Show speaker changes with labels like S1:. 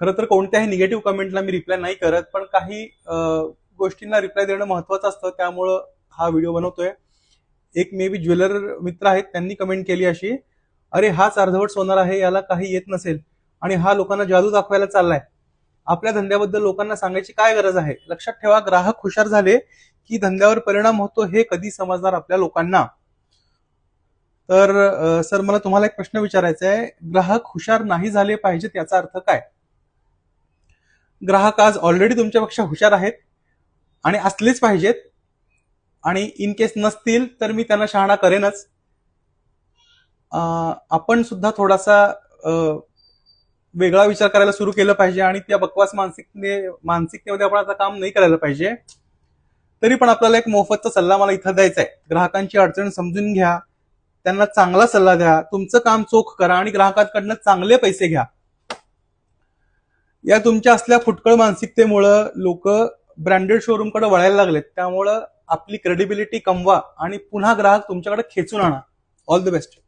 S1: खरं तर कोणत्याही निगेटिव्ह कमेंटला मी रिप्लाय नाही करत, पण काही गोष्टींना रिप्लाय देणं महत्वाचं असतं, त्यामुळं हा व्हिडिओ बनवतोय. एक मे बी ज्वेलर मित्र आहेत, त्यांनी कमेंट केली अशी, अरे हाच अर्धवट सोनार आहे, याला काही येत नसेल आणि हा लोकांना जादू दाखवायला चाललाय. आपल्या धंद्याबद्दल लोकांना सांगायची काय गरज आहे? लक्षात ठेवा, ग्राहक हुशार झाले की धंद्यावर परिणाम होतो हे कधी समजणार आपल्या लोकांना? तर सर, मला तुम्हाला एक प्रश्न विचारायचा आहे. ग्राहक हुशार नाही झाले पाहिजेत याचा अर्थ काय? ग्राहक आज ऑलरेडी तुमच्यापेक्षा हुशार आहेत आणि असलेच पाहिजेत, आणि इन केस नसतील तर मी त्यांना शहाणा करेनच. आपण सुद्धा थोडासा वेगळा विचार करायला सुरू केलं पाहिजे आणि त्या बकवास मानसिकतेमध्ये आपण आता काम नाही करायला पाहिजे. तरी पण आपल्याला एक मोफतचा सल्ला मला इथं द्यायचा आहे. ग्राहकांची अडचण समजून घ्या, त्यांना चांगला सल्ला द्या, तुमचं काम चोख करा आणि ग्राहकांकडनं चांगले पैसे घ्या. या तुमच्या असल्या फुटकळ मानसिकतेमुळं लोक ब्रँडेड शोरूम कडे वळायला लागलेत. त्यामुळं आपली क्रेडिबिलिटी कमवा आणि पुन्हा ग्राहक तुमच्याकडे खेचून आणा. All the best.